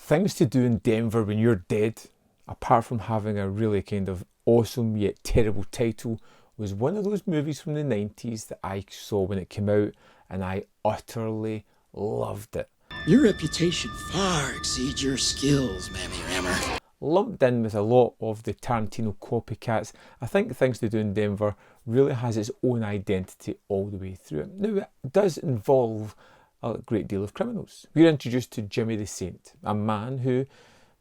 Things to do in Denver when you're dead, apart from having a really kind of awesome yet terrible title, was one of those movies from the 90s that I saw when it came out and I utterly loved it. Your reputation far exceeds your skills, Mammy Rammer. Lumped in with a lot of the Tarantino copycats, I think Things to Do in Denver really has its own identity all the way through it. Now, it does involve a great deal of criminals. We're introduced to Jimmy the Saint, a man who,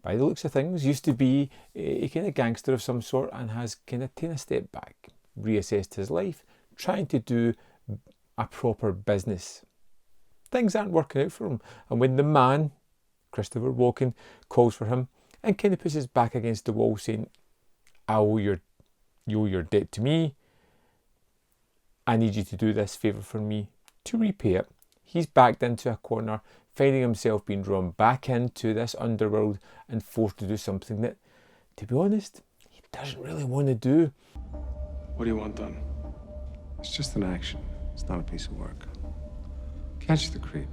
by the looks of things, used to be a kind of gangster of some sort and has kind of taken a step back, reassessed his life, trying to do a proper business. Things aren't working out for him, and when the man, Christopher Walken, calls for him and kind of puts his back against the wall saying, I owe you owe your debt to me, I need you to do this favour for me to repay it. He's backed into a corner, finding himself being drawn back into this underworld and forced to do something that, to be honest, he doesn't really want to do. What do you want done? It's just an action. It's not a piece of work. Catch the creep.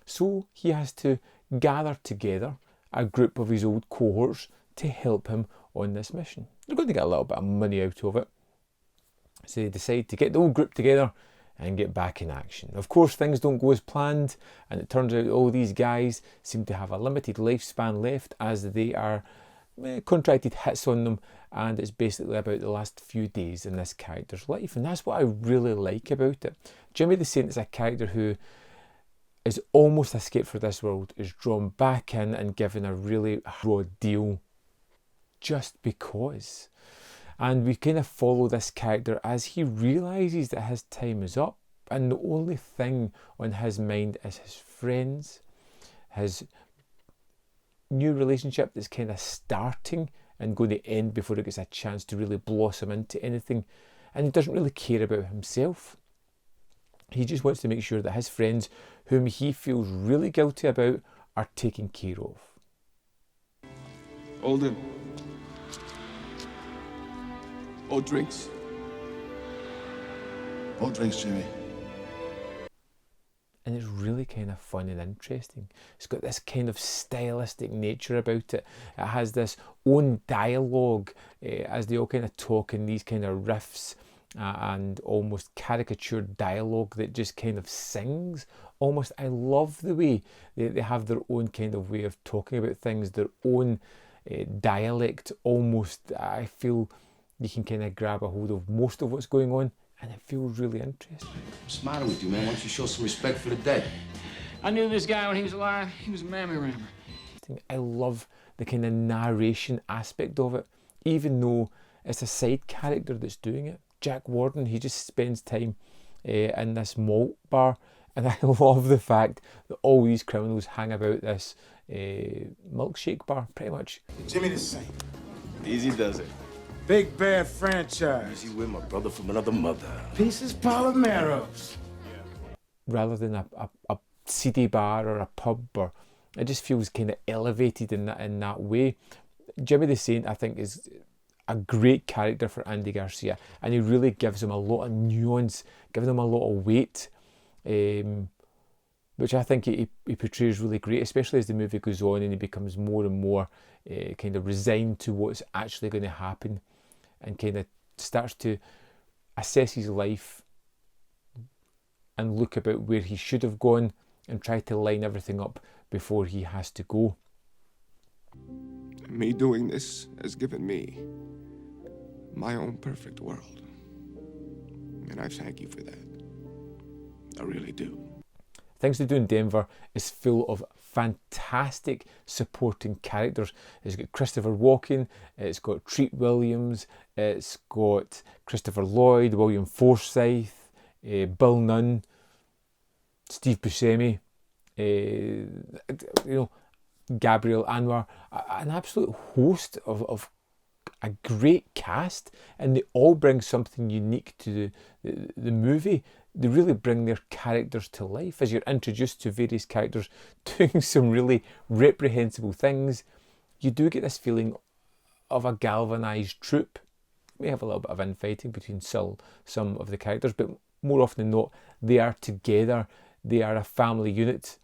So he has to gather together a group of his old cohorts to help him on this mission. They're going to get a little bit of money out of it. So they decide to get the whole group together and get back in action. Of course, things don't go as planned, and it turns out all these guys seem to have a limited lifespan left as they are contracted hits on them, and it's basically about the last few days in this character's life, and that's what I really like about it. Jimmy the Saint is a character who is almost escaped from this world, is drawn back in and given a really raw deal just because. And we kind of follow this character as he realises that his time is up, and the only thing on his mind is his friends, his new relationship that's kind of starting and going to end before it gets a chance to really blossom into anything. And he doesn't really care about himself. He just wants to make sure that his friends, whom he feels really guilty about, are taken care of. Olden. Old drinks. Old drinks, Jimmy. And it's really kind of fun and interesting. It's got this kind of stylistic nature about it. It has this own dialogue as they all kind of talk in these kind of riffs and almost caricatured dialogue that just kind of sings. Almost, I love the way they have their own kind of way of talking about things, their own dialect. Almost, I feel you can kind of grab a hold of most of what's going on, and it feels really interesting. What's the matter with you, man? Why don't you show some respect for the dead? I knew this guy when he was alive. He was a mammy rammer. I love the kind of narration aspect of it, even though it's a side character that's doing it. Jack Warden, he just spends time in this malt bar, and I love the fact that all these criminals hang about this milkshake bar, pretty much. Jimmy the Saint. Easy does it. Big bad franchise. Easy with my brother from another mother. Pieces Palomeros. Rather than a seedy bar or a pub, or it just feels kind of elevated in that way. Jimmy the Saint, I think, is a great character for Andy Garcia, and he really gives him a lot of nuance, giving him a lot of weight, which I think he portrays really great, especially as the movie goes on and he becomes more and more kind of resigned to what's actually going to happen, and kind of starts to assess his life and look about where he should have gone and try to line everything up before he has to go. Me doing this has given me my own perfect world. And I thank you for that. I really do. Things to Do in Denver is full of fantastic supporting characters. It's got Christopher Walken, it's got Treat Williams, it's got Christopher Lloyd, William Forsythe, Bill Nunn, Steve Buscemi, Gabriel Anwar, an absolute host of a great cast, and they all bring something unique to the movie. They really bring their characters to life as you're introduced to various characters doing some really reprehensible things. You do get this feeling of a galvanised troupe. We have a little bit of infighting between some of the characters, but more often than not, they are together. They are a family unit.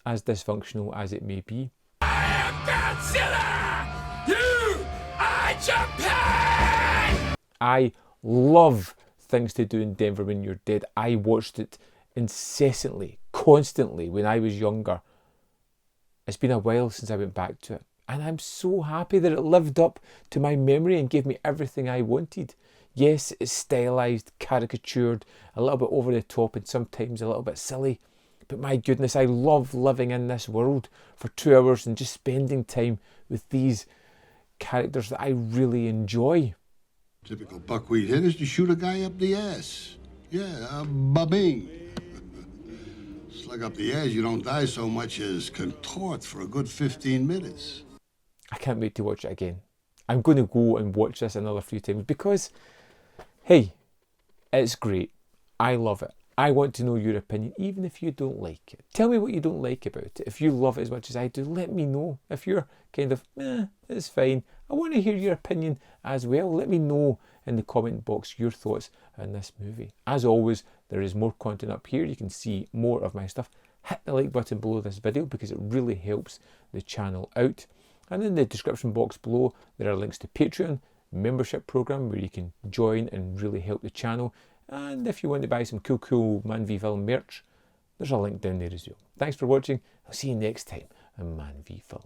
as dysfunctional as it may be. I love Things to Do in Denver When You're Dead. I watched it incessantly, constantly when I was younger. It's been a while since I went back to it. And I'm so happy that it lived up to my memory and gave me everything I wanted. Yes, it's stylised, caricatured, a little bit over the top and sometimes a little bit silly. But my goodness, I love living in this world for 2 hours and just spending time with these characters that I really enjoy. Typical buckwheat hit is to shoot a guy up the ass. Yeah, ba-bing. Slug up the ass, you don't die so much as contort for a good 15 minutes. I can't wait to watch it again. I'm going to go and watch this another few times because, hey, it's great. I love it. I want to know your opinion, even if you don't like it. Tell me what you don't like about it. If you love it as much as I do, let me know. If you're kind of, it's fine, I want to hear your opinion as well. Let me know in the comment box your thoughts on this movie. As always, there is more content up here. You can see more of my stuff. Hit the like button below this video because it really helps the channel out. And in the description box below, there are links to Patreon, membership program where you can join and really help the channel. And if you want to buy some cool Man v Film merch, there's a link down there as well. Thanks for watching. I'll see you next time on Man v Film.